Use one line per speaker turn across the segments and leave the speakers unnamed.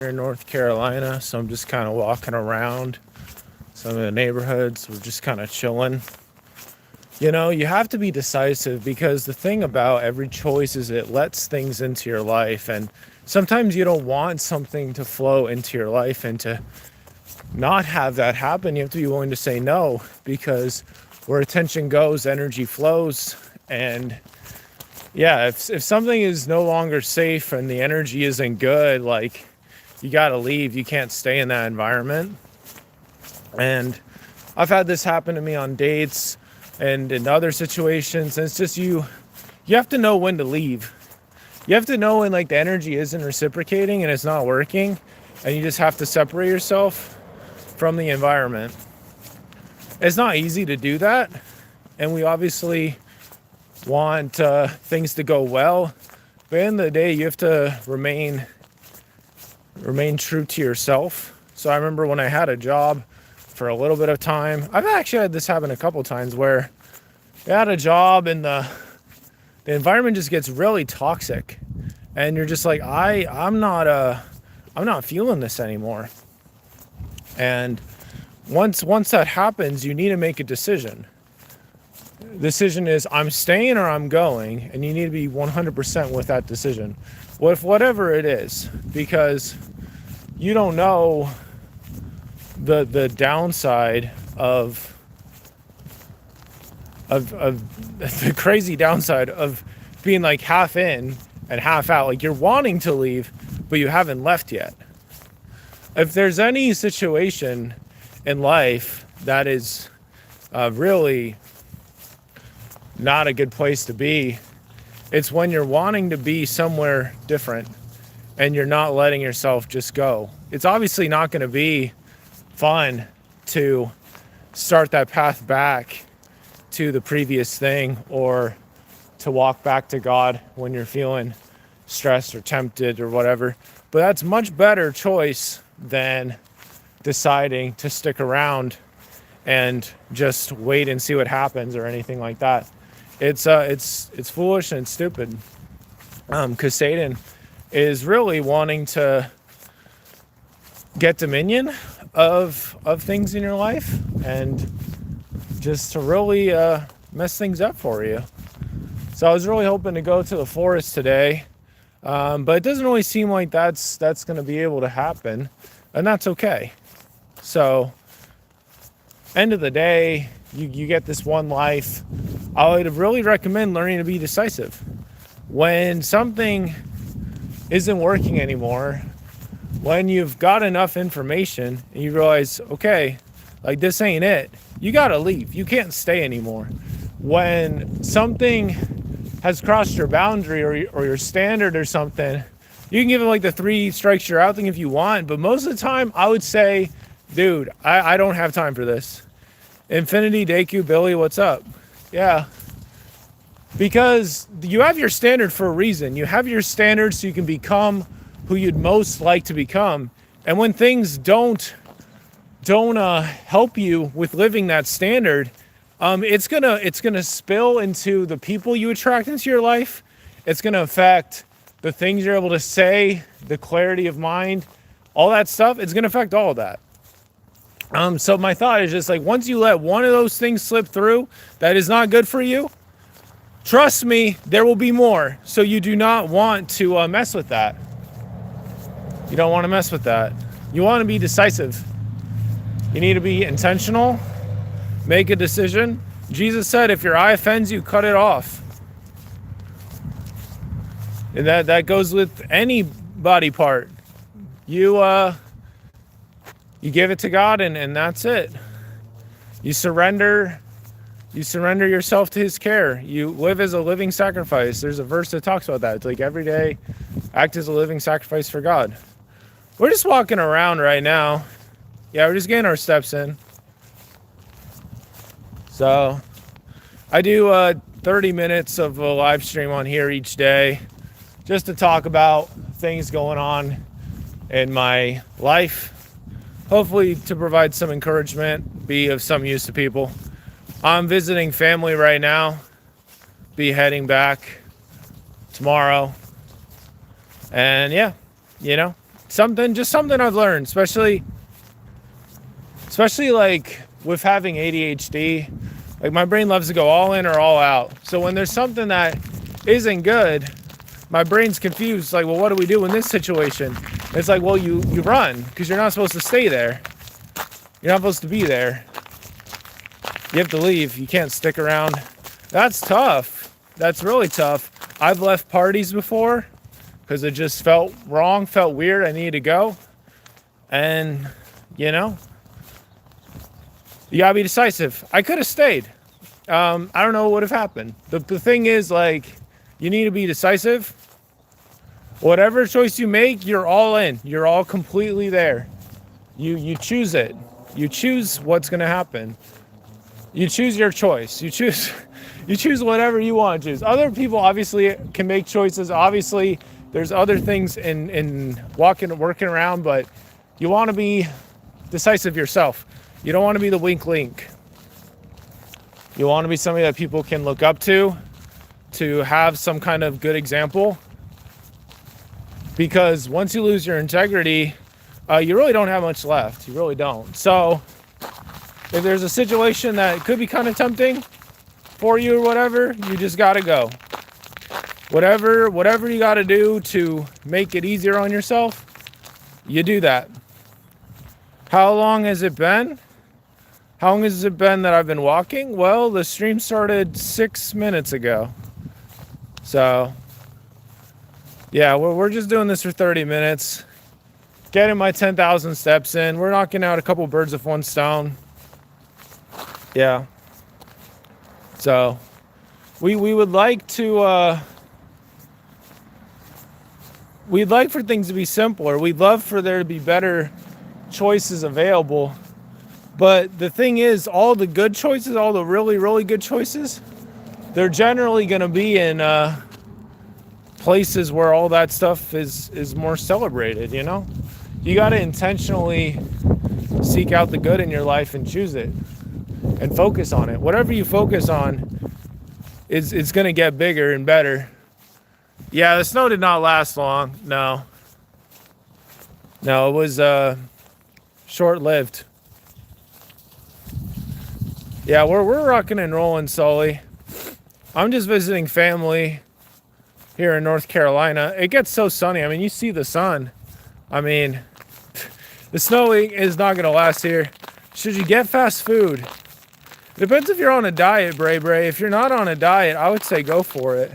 Here in North Carolina, so I'm just kind of walking around some of the neighborhoods. We're just kind of chilling. You have to be decisive because the thing about every choice is it lets things into your life. And sometimes you don't want something to flow into your life, and to not have that happen, you have to be willing to say no, because where attention goes, energy flows. And yeah, if something is no longer safe and the energy isn't good, like, you got to leave. You can't stay in that environment. And I've had this happen to me on dates and in other situations. And it's just you have to know when to leave. You have to know when, like, the energy isn't reciprocating and it's not working, and you just have to separate yourself from the environment. It's not easy to do that, and we obviously want things to go well, but in the day you have to remain true to yourself. So I remember when I had a job for a little bit of time. I've actually had this happen a couple times where I had a job and the environment just gets really toxic, and you're just like, I'm not feeling this anymore. And once that happens, you need to make a decision. Decision is, I'm staying or I'm going, and you need to be 100% with that decision, with whatever it is, because you don't know the downside of the crazy downside of being like half in and half out. Like, you're wanting to leave, but you haven't left yet. If there's any situation in life that is really not a good place to be, it's when you're wanting to be somewhere different and you're not letting yourself just go. It's obviously not going to be fun to start that path back to the previous thing, or to walk back to God when you're feeling stressed or tempted or whatever. But that's a much better choice than deciding to stick around and just wait and see what happens or anything like that. It's foolish and stupid, because Satan is really wanting to get dominion of things in your life, and just to really mess things up for you. So I was really hoping to go to the forest today, but it doesn't really seem like that's going to be able to happen, and that's okay. So, end of the day, you get this one life. I would really recommend learning to be decisive. When something isn't working anymore, when you've got enough information and you realize, okay, like, this ain't it, you gotta leave. You can't stay anymore. When something has crossed your boundary or your standard or something, you can give it like the 3 strikes you're out thing if you want, but most of the time I would say, dude, I don't have time for this. Infinity, Deku, Billy, what's up? Yeah. Because you have your standard for a reason. You have your standard so you can become who you'd most like to become. And when things don't help you with living that standard, it's gonna spill into the people you attract into your life. It's gonna affect the things you're able to say, the clarity of mind, all that stuff. It's gonna affect all of that. So my thought is just like, once you let one of those things slip through that is not good for you, trust me, there will be more. So you do not want to mess with that. You don't want to mess with that. You want to be decisive. You need to be intentional. Make a decision. Jesus said, if your eye offends you, cut it off. And that goes with any body part. You give it to God, and that's it. You surrender yourself to his care. You live as a living sacrifice. There's a verse that talks about that. It's like, every day act as a living sacrifice for God. We're just walking around right now. Yeah, we're just getting our steps in. So I do 30 minutes of a live stream on here each day, just to talk about things going on in my life. Hopefully to provide some encouragement, be of some use to people. I'm visiting family right now. Be heading back tomorrow. And yeah, something I've learned, especially like with having ADHD. Like my brain loves to go all in or all out. So when there's something that isn't good, my brain's confused. Like, well, what do we do in this situation? It's like, well, you run, because you're not supposed to stay there. You're not supposed to be there. You have to leave. You can't stick around. That's tough. That's really tough. I've left parties before because it just felt wrong, felt weird. I needed to go. And, you know, you gotta be decisive. I could have stayed. I don't know what would have happened. The thing is, like, you need to be decisive. Whatever choice you make, you're all in. You're all completely there. You choose it. You choose what's gonna happen. You choose your choice. You choose whatever you want to choose. Other people obviously can make choices. Obviously, there's other things in working around, but you want to be decisive yourself. You don't want to be the weak link. You want to be somebody that people can look up to have some kind of good example. Because once you lose your integrity, you really don't have much left. You really don't. So if there's a situation that could be kind of tempting for you or whatever, you just got to go. Whatever you got to do to make it easier on yourself, you do that. How long has it been? How long has it been that I've been walking? Well, the stream started 6 minutes ago. So, yeah, we're just doing this for 30 minutes. Getting my 10,000 steps in. We're knocking out a couple birds with one stone. Yeah. So, we would like to, we'd like for things to be simpler. We'd love for there to be better choices available. But the thing is, all the good choices, all the really, really good choices, they're generally going to be in places where all that stuff is more celebrated, you know? You got to intentionally seek out the good in your life and choose it and focus on it. Whatever you focus on, it's going to get bigger and better. Yeah, the snow did not last long. No, it was short-lived. Yeah, we're rocking and rolling, Sully. I'm just visiting family here in North Carolina. It gets so sunny. I mean, you see the sun. I mean, the snow is not going to last here. Should you get fast food? It depends if you're on a diet, Bray. If you're not on a diet, I would say go for it.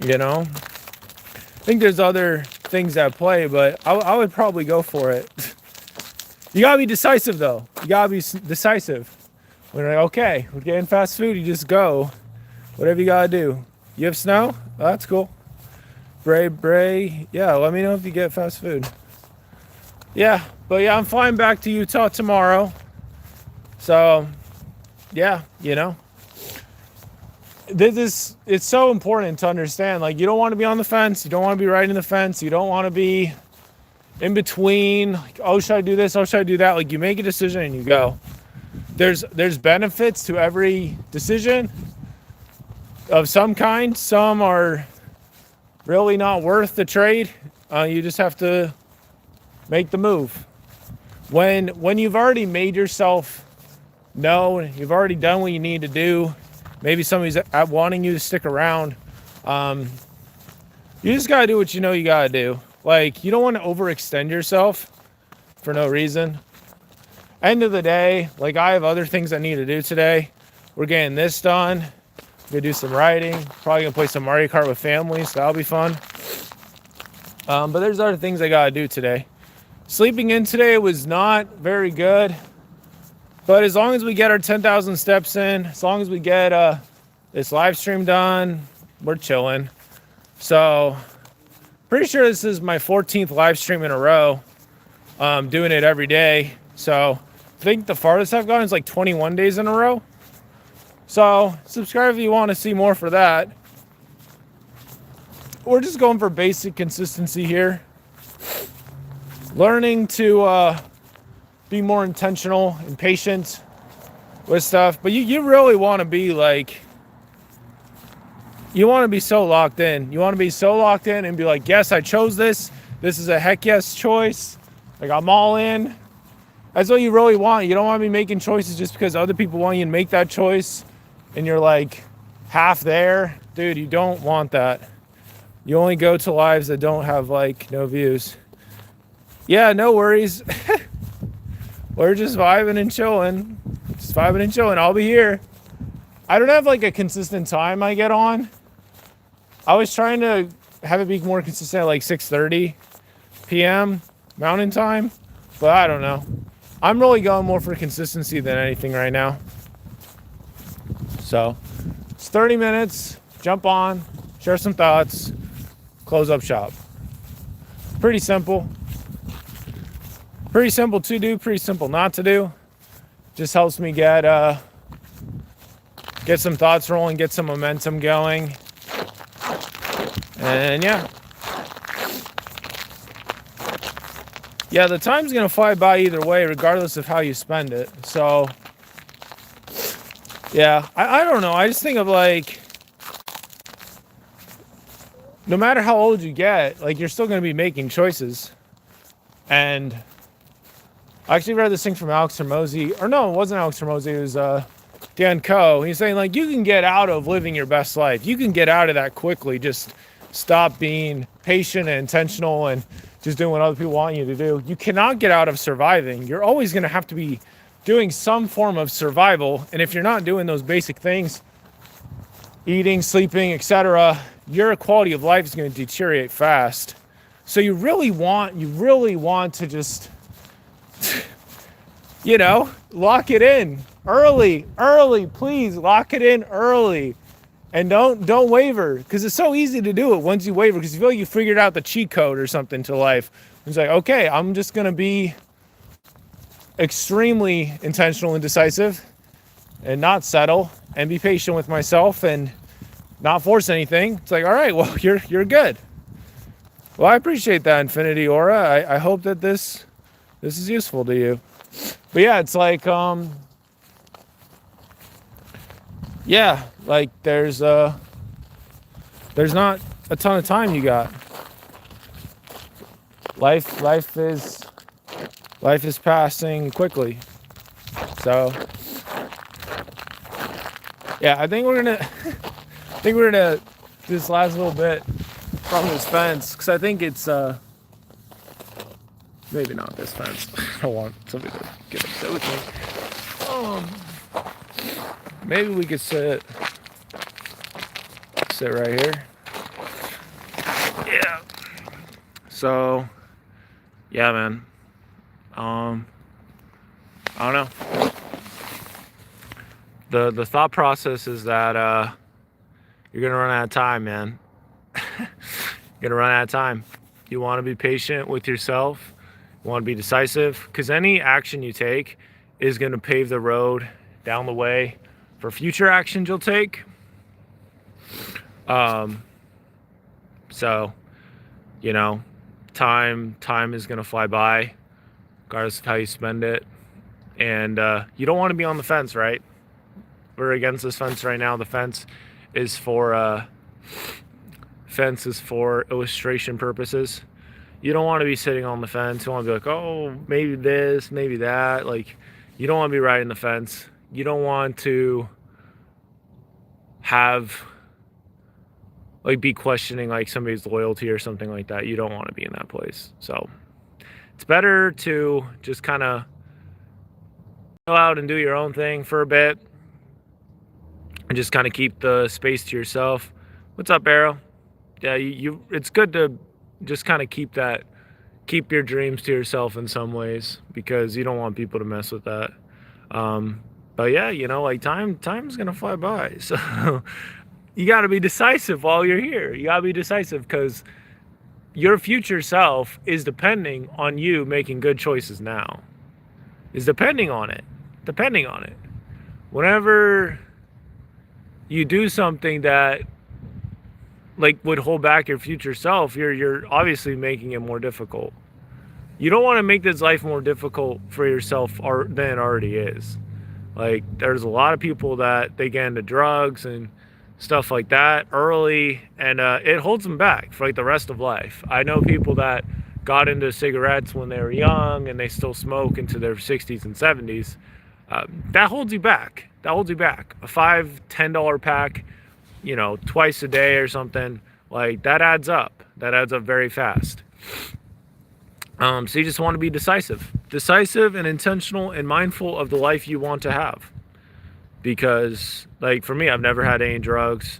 You know? I think there's other things at play, but I would probably go for it. You gotta be decisive, though. You gotta be decisive. When you're like, okay, we're getting fast food, you just go. Whatever you gotta do. You have snow? Oh, that's cool. Bray. Yeah, let me know if you get fast food. Yeah, but yeah, I'm flying back to Utah tomorrow. So, yeah, you know. It's so important to understand. Like, you don't want to be on the fence. You don't want to be right in the fence. You don't want to be in between, like, oh, should I do this? Oh, should I do that? Like, you make a decision and you go. There's benefits to every decision of some kind. Some are really not worth the trade. You just have to make the move. When you've already made yourself known, you've already done what you need to do. Maybe somebody's wanting you to stick around. You just gotta do what you know you gotta do. Like, you don't want to overextend yourself for no reason. End of the day, like, I have other things I need to do today. We're getting this done. Gonna do some writing. Probably gonna play some Mario Kart with family, so that'll be fun. But there's other things I gotta do today. Sleeping in today was not very good. But as long as we get our 10,000 steps in, as long as we get this live stream done, we're chilling. So, pretty sure this is my 14th live stream in a row. Doing it every day. So, I think the farthest I've gone is like 21 days in a row. So, subscribe if you want to see more for that. We're just going for basic consistency here. Learning to be more intentional and patient with stuff. But you really want to be like, You want to be so locked in. You want to be so locked in and be like, yes, I chose this. This is a heck yes choice. Like, I'm all in. That's what you really want. You don't want to be making choices just because other people want you to make that choice and you're like half there. Dude, you don't want that. You only go to lives that don't have like no views. Yeah, no worries. We're just vibing and chilling. Just vibing and chilling. I'll be here. I don't have like a consistent time I get on. I was trying to have it be more consistent at like 6:30 p.m. Mountain Time, but I don't know. I'm really going more for consistency than anything right now. So it's 30 minutes, jump on, share some thoughts, close up shop. Pretty simple. Pretty simple to do, pretty simple not to do. Just helps me get some thoughts rolling, get some momentum going. And yeah. Yeah, the time's gonna fly by either way, regardless of how you spend it. So yeah, I don't know. I just think of like, no matter how old you get, like you're still gonna be making choices. And I actually read this thing from Alex Hormozy, or no, it wasn't Alex Hormozy, it was Dan Coe. He's saying like, you can get out of living your best life. You can get out of that quickly. Just stop being patient and intentional and just doing what other people want you to do. You cannot get out of surviving. You're always going to have to be doing some form of survival. And if you're not doing those basic things, eating, sleeping, etc., your quality of life is going to deteriorate fast. So you really want to just, lock it in early, please lock it in early. And don't waver, because it's so easy to do it once you waver, because you feel like you figured out the cheat code or something to life. It's like, okay, I'm just going to be extremely intentional and decisive and not settle and be patient with myself and not force anything. It's like, all right, well, you're good. Well, I appreciate that, Infinity Aura. I hope that this is useful to you. But yeah, it's like, yeah, like there's not a ton of time you got. Life is passing quickly. So yeah, I think we're gonna do this last little bit from this fence, because I think it's maybe not this fence. I don't want somebody to get upset with me. Maybe we could sit right here. Yeah. So, yeah, man. I don't know. The thought process is that you're gonna run out of time, man. You're gonna run out of time. You want to be patient with yourself. You want to be decisive, because any action you take is gonna pave the road down the way for future actions you'll take. So, time is gonna fly by, regardless of how you spend it. And you don't want to be on the fence, right? We're against this fence right now. The fence is for illustration purposes. You don't want to be sitting on the fence. You want to be like, oh, maybe this, maybe that. Like, you don't want to be riding the fence. You don't want to be questioning like somebody's loyalty or something like that. You don't want to be in that place. So it's better to just kind of go out and do your own thing for a bit and just kind of keep the space to yourself. What's up, Arrow? Yeah, it's good to just kind of keep your dreams to yourself in some ways, because you don't want people to mess with that. But yeah, like time's gonna fly by. So you gotta be decisive while you're here. You gotta be decisive, because your future self is depending on you making good choices now. Is depending on it. Whenever you do something that like would hold back your future self, you're obviously making it more difficult. You don't want to make this life more difficult for yourself than it already is. Like, there's a lot of people that they get into drugs and stuff like that early, and it holds them back for like the rest of life. I know people that got into cigarettes when they were young and they still smoke into their 60s and 70s. That holds you back. That holds you back. A $5, $10 pack, twice a day or something, like that adds up. That adds up very fast. So you just want to be decisive and intentional and mindful of the life you want to have. Because, like, for me, I've never had any drugs,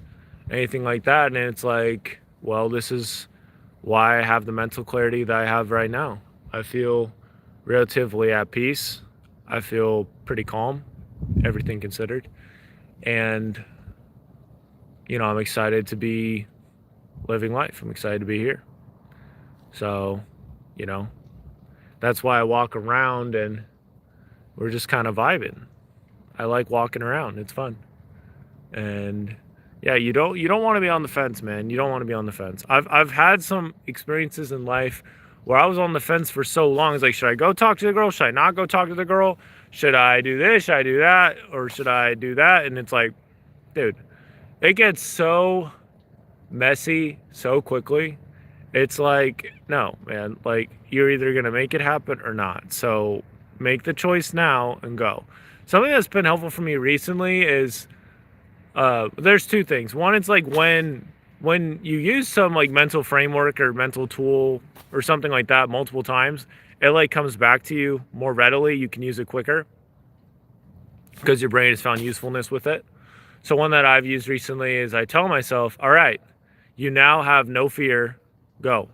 anything like that. And it's like, well, this is why I have the mental clarity that I have right now. I feel relatively at peace. I feel pretty calm, everything considered. And, I'm excited to be living life. I'm excited to be here. So, that's why I walk around and we're just kind of vibing. I like walking around. It's fun. And yeah, you don't want to be on the fence, man. You don't want to be on the fence. I've had some experiences in life where I was on the fence for so long. It's like, should I go talk to the girl? Should I not go talk to the girl? Should I do this? Should I do that? Or should I do that? And it's like, dude, it gets so messy so quickly. It's like, no, man, like you're either going to make it happen or not. So make the choice now and go. Something that's been helpful for me recently is there's two things. One, it's like when you use some like mental framework or mental tool or something like that multiple times, it like comes back to you more readily. You can use it quicker because your brain has found usefulness with it. So one that I've used recently is I tell myself, all right, you now have no fear, go.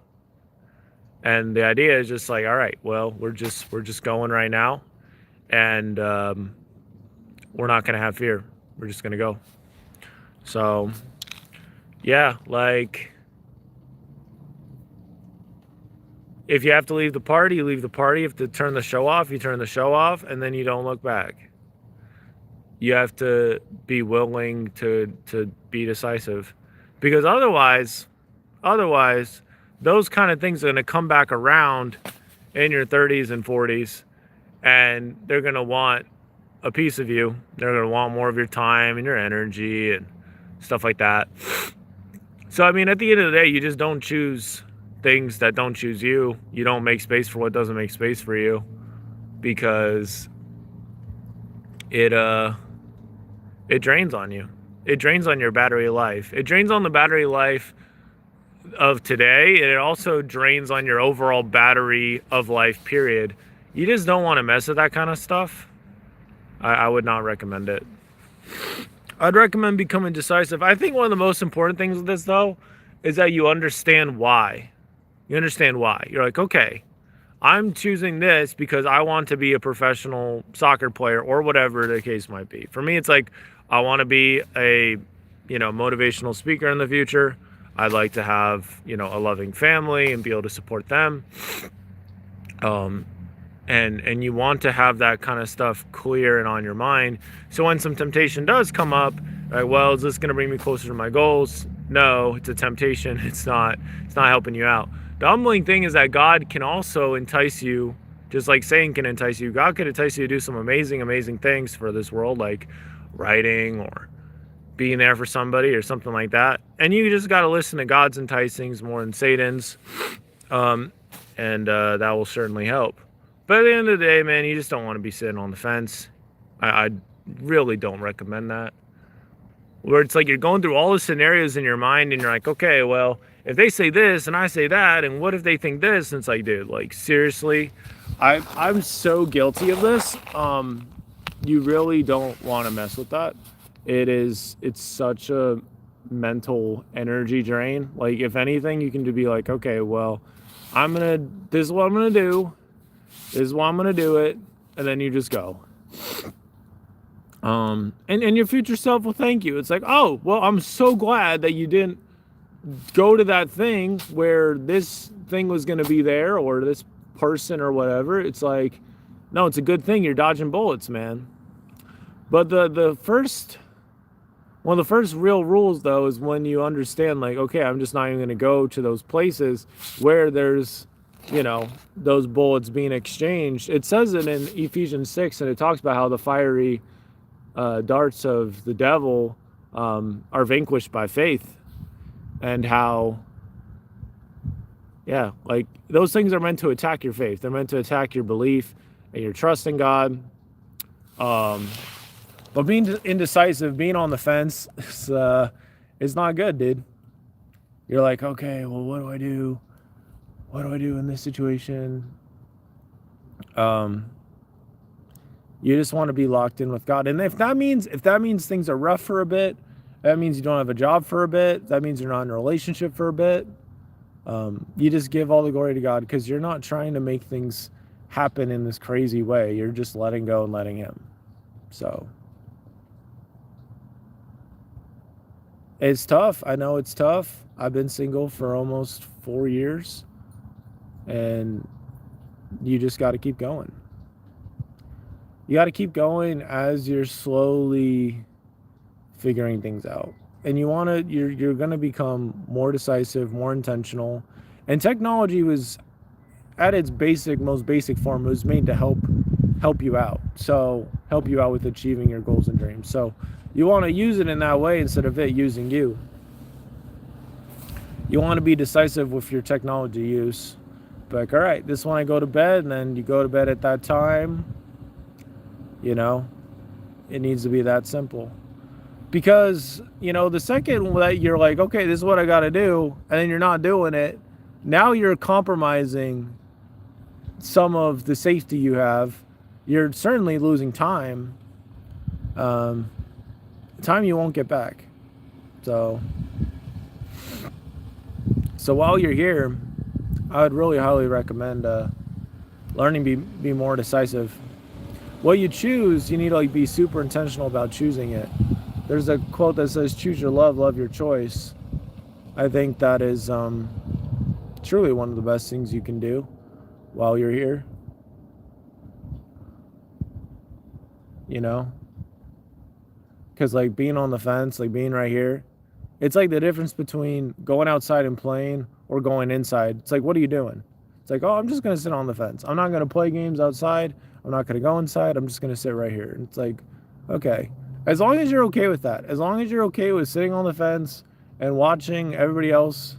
And the idea is just like, all right, well, we're just going right now. And we're not going to have fear. We're just going to go. So, yeah, like, if you have to leave the party, you leave the party. If you have to turn the show off, you turn the show off, and then you don't look back. You have to be willing to be decisive. Because otherwise, those kind of things are going to come back around in your 30s and 40s, and they're going to want a piece of you. They're going to want more of your time and your energy and stuff like that. So, I mean, at the end of the day, you just don't choose things that don't choose you. You don't make space for what doesn't make space for you, because it drains on you. It drains on your battery life. It drains on the battery life of today, and it also drains on your overall battery of life, period. You just don't want to mess with that kind of stuff. I would not recommend it. I'd recommend becoming decisive. I think one of the most important things with this, though, is that you understand why. You understand why. You're like, okay, I'm choosing this because I want to be a professional soccer player or whatever the case might be. For me, it's like, I want to be a, motivational speaker in the future. I'd like to have, a loving family and be able to support them. And you want to have that kind of stuff clear and on your mind. So when some temptation does come up, like, well, is this going to bring me closer to my goals? No, it's a temptation. It's not helping you out. The humbling thing is that God can also entice you, just like Satan can entice you. God can entice you to do some amazing, amazing things for this world, like writing or being there for somebody or something like that. And you just got to listen to God's enticings more than Satan's. And that will certainly help. But at the end of the day, man, you just don't want to be sitting on the fence. I really don't recommend that. Where it's like you're going through all the scenarios in your mind and you're like, okay, well, if they say this and I say that, and what if they think this? And it's like, dude, like, seriously, I'm so guilty of this. You really don't want to mess with that. It's such a mental energy drain. Like, if anything, you can be like, okay, well, this is what I'm going to do. This is why I'm going to do it. And then you just go. And your future self will thank you. It's like, oh, well, I'm so glad that you didn't go to that thing where this thing was going to be there, or this person or whatever. It's like, no, it's a good thing you're dodging bullets, man. But one of the first real rules, though, is when you understand, like, okay, I'm just not even going to go to those places where there's, those bullets being exchanged. It says it in Ephesians 6, and it talks about how the fiery darts of the devil are vanquished by faith, and how, yeah, like those things are meant to attack your faith. They're meant to attack your belief and your trust in God. But being indecisive, being on the fence, is not good, dude. You're like, okay, well, what do I do? What do I do in this situation? You just want to be locked in with God. And if that means things are rough for a bit, that means you don't have a job for a bit, that means you're not in a relationship for a bit, you just give all the glory to God, because you're not trying to make things happen in this crazy way. You're just letting go and letting Him. So it's tough. I know it's tough. I've been single for almost 4 years, and you just got to keep going. You got to keep going as you're slowly figuring things out. And you're going to become more decisive, more intentional. And technology was, at its most basic form, it was made to help you out. So help you out with achieving your goals and dreams. So you want to use it in that way instead of it using you. You want to be decisive with your technology use. Like, all right, this one I go to bed, and then you go to bed at that time. You know, it needs to be that simple. Because, the second that you're like, okay, this is what I got to do, and then you're not doing it, now you're compromising some of the safety you have. You're certainly losing time. Time you won't get back. So while you're here, I would really highly recommend learning to be more decisive. What you choose, you need to be super intentional about choosing it. There's a quote that says, choose your love your choice. I think that is truly one of the best things you can do while you're here. Because being on the fence, being right here, it's the difference between going outside and playing or going inside. It's what are you doing? It's oh, I'm just going to sit on the fence. I'm not going to play games outside. I'm not going to go inside. I'm just going to sit right here. And it's okay. As long as you're okay with that. As long as you're okay with sitting on the fence and watching everybody else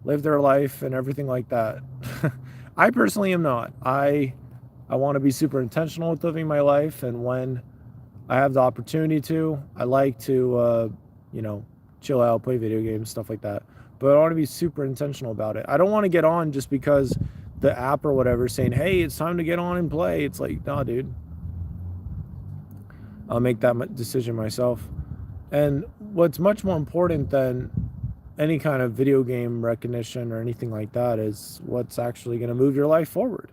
live their life and everything like that. I personally am not. I want to be super intentional with living my life. And when I have the opportunity to, I like to, chill out, play video games, stuff like that. But I want to be super intentional about it. I don't want to get on just because the app or whatever saying, hey, it's time to get on and play. It's nah, dude. I'll make that decision myself. And what's much more important than any kind of video game recognition or anything like that is what's actually going to move your life forward.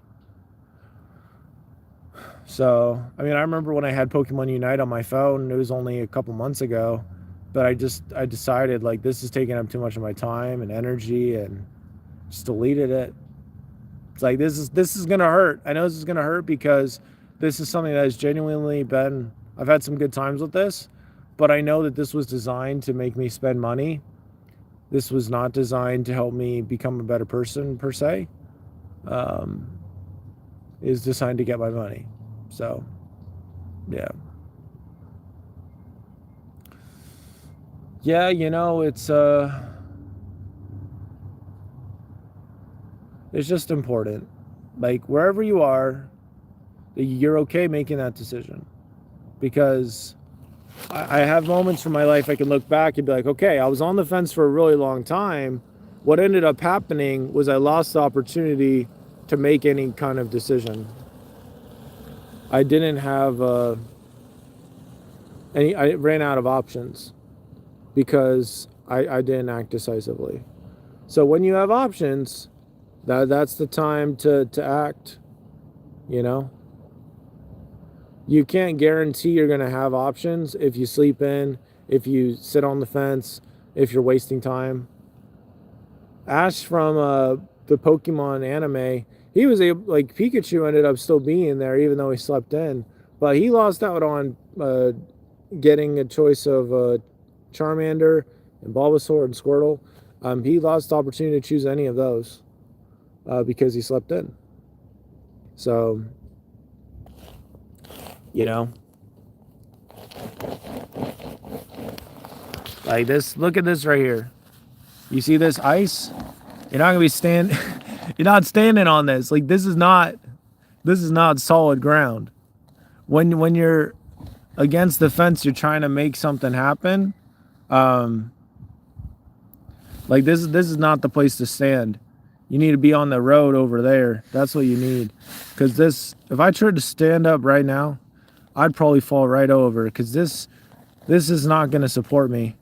So, I remember when I had Pokemon Unite on my phone, it was only a couple months ago, but I decided this is taking up too much of my time and energy, and just deleted it. It's this is going to hurt. I know this is going to hurt because this is something that has genuinely been, I've had some good times with this, but I know that this was designed to make me spend money. This was not designed to help me become a better person per se. Is designed to get my money. So, yeah. Yeah, it's just important. Wherever you are, you're okay making that decision. Because I have moments from my life I can look back and be okay, I was on the fence for a really long time. What ended up happening was I lost the opportunity to make any kind of decision. I didn't have I ran out of options because I didn't act decisively. So when you have options, that's the time to act. You can't guarantee you're going to have options if you sleep in, if you sit on the fence, if you're wasting time. Ash from the Pokemon anime, he was able, Pikachu ended up still being there even though he slept in, but he lost out on getting a choice of Charmander and Bulbasaur and Squirtle. He lost the opportunity to choose any of those because he slept in. So, Like this, look at this right here. You see this ice? You're not gonna be you're not standing on this. Like this is not solid ground. When you're against the fence, you're trying to make something happen. Like this is not the place to stand. You need to be on the road over there. That's what you need. Because this, if I tried to stand up right now, I'd probably fall right over. Because this is not going to support me.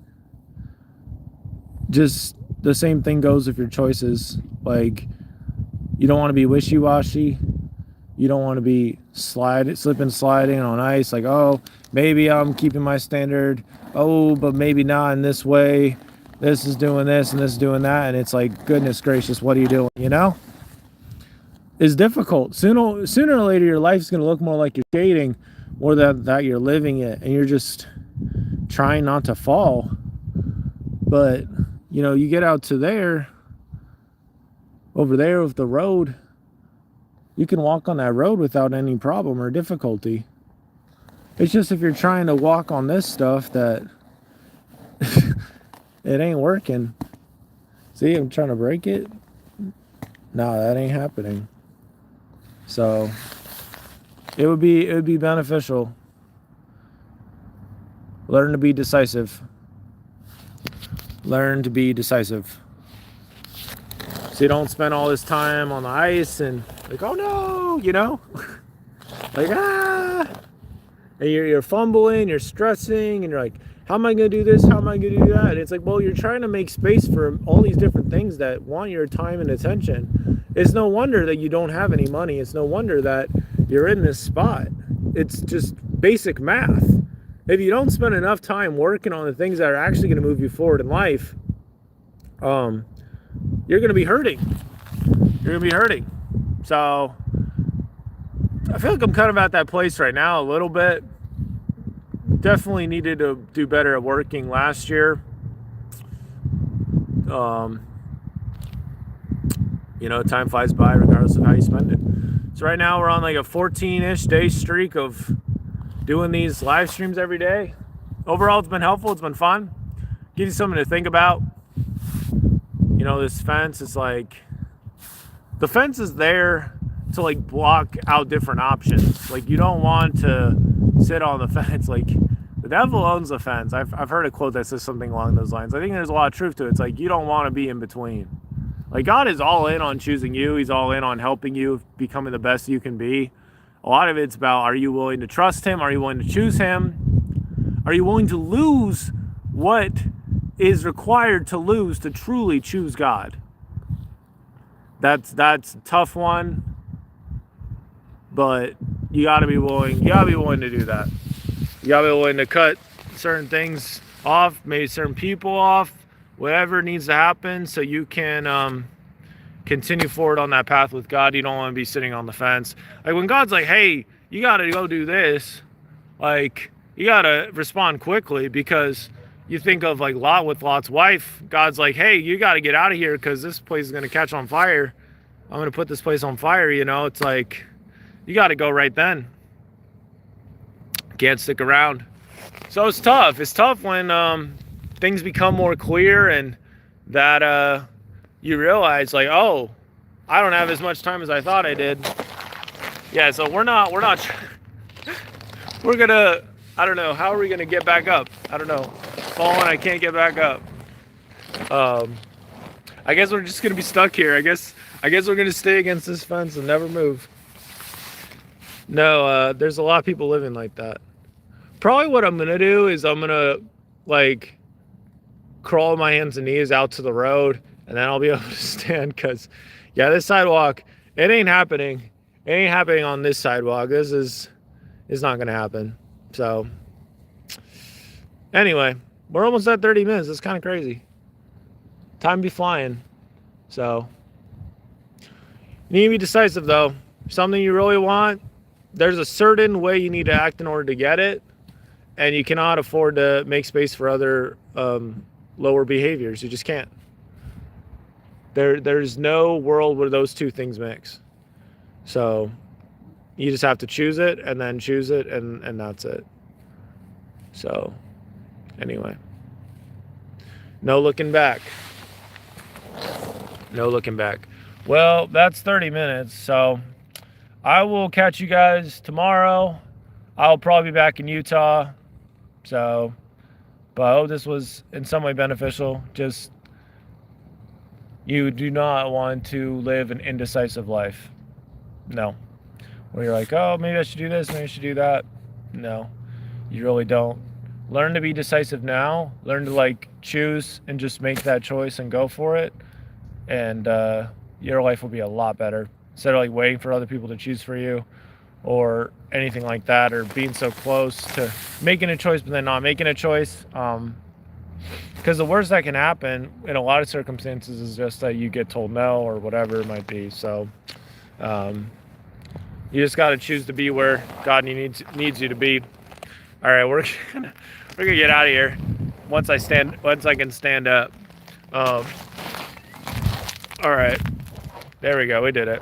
Just the same thing goes with your choices. Like, you don't want to be wishy-washy. You don't want to be slipping, sliding on ice. Like, oh, maybe I'm keeping my standard. Oh, but maybe not in this way. This is doing this and this is doing that. And it's like, goodness gracious, what are you doing? You know? It's difficult. Sooner or later, your life's going to look more like you're skating more than that you're living it. And you're just trying not to fall. But, you know, you get out to over there with the road, you can walk on that road without any problem or difficulty. It's just if you're trying to walk on this stuff that it ain't working. See, I'm trying to break it. No, that ain't happening. So it would be beneficial. Learn to be decisive. Learn to be decisive. So you don't spend all this time on the ice and like, oh no, you know? Like, and you're fumbling, you're stressing, and you're like, how am I going to do this? How am I going to do that? And it's like, well, you're trying to make space for all these different things that want your time and attention. It's no wonder that you don't have any money. It's no wonder that you're in this spot. It's just basic math. If you don't spend enough time working on the things that are actually going to move you forward in life, you're going to be hurting. You're going to be hurting. So I feel like I'm kind of at that place right now a little bit. Definitely needed to do better at working last year. You know, time flies by regardless of how you spend it. So right now we're on like a 14-ish day streak of doing these live streams every day. Overall, it's been helpful. It's been fun. Gives you something to think about. You know, this fence is like, the fence is there to like block out different options. Like, you don't want to sit on the fence. Like, the devil owns the fence. I've heard a quote that says something along those lines. I think there's a lot of truth to it. It's like, you don't want to be in between. Like, God is all in on choosing you. He's all in on helping you, becoming the best you can be. A lot of it's about, are you willing to trust him? Are you willing to choose him? Are you willing to lose what is required to lose to truly choose God? That's a tough one, but you gotta be willing. You gotta be willing to do that. You gotta be willing to cut certain things off, maybe certain people off, whatever needs to happen, so you can continue forward on that path with God. You don't want to be sitting on the fence. Like, when God's like, hey, you gotta go do this, like, you gotta respond quickly, because you think of like Lot with Lot's wife. God's like, hey, you gotta get out of here because this place is gonna catch on fire. I'm gonna put this place on fire. You know, it's like, you gotta go right then. Can't stick around. So it's tough. It's tough when things become more clear and that you realize, like, oh, I don't have as much time as I thought I did. Yeah, so we're gonna, I don't know, how are we gonna get back up? I don't know. Falling, I can't get back up. I guess we're just gonna be stuck here. I guess we're gonna stay against this fence and never move. No, there's a lot of people living like that. Probably what I'm gonna do is I'm gonna like crawl on my hands and knees out to the road, and then I'll be able to stand, because yeah, this sidewalk, it ain't happening. It ain't happening on this sidewalk. This is not gonna happen. So anyway, we're almost at 30 minutes. It's kind of crazy. Time be flying. So you need to be decisive, though. Something you really want, there's a certain way you need to act in order to get it, and you cannot afford to make space for other lower behaviors. You just can't. There's no world where those two things mix. So you just have to choose it, and then choose it, and that's it. So anyway. No looking back. No looking back. Well, that's 30 minutes, so I will catch you guys tomorrow. I'll probably be back in Utah. So, but I hope this was in some way beneficial. Just, you do not want to live an indecisive life. No. Where you're like, oh, maybe I should do this, maybe I should do that. No, you really don't. Learn to be decisive now. Learn to like choose and just make that choice and go for it. And your life will be a lot better. Instead of like waiting for other people to choose for you or anything like that, or being so close to making a choice but then not making a choice. Because the worst that can happen in a lot of circumstances is just that you get told no or whatever it might be. So you just got to choose to be where God needs you to be. All right, we're gonna get out of here once I can stand up. All right, there we go. We did it.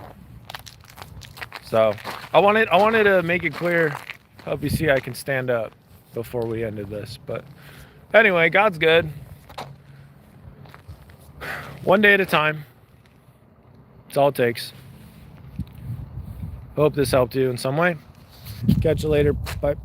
So I wanted to make it clear. Hope you see I can stand up before we ended this. But anyway, God's good. One day at a time. That's all it takes. Hope this helped you in some way. Catch you later. Bye.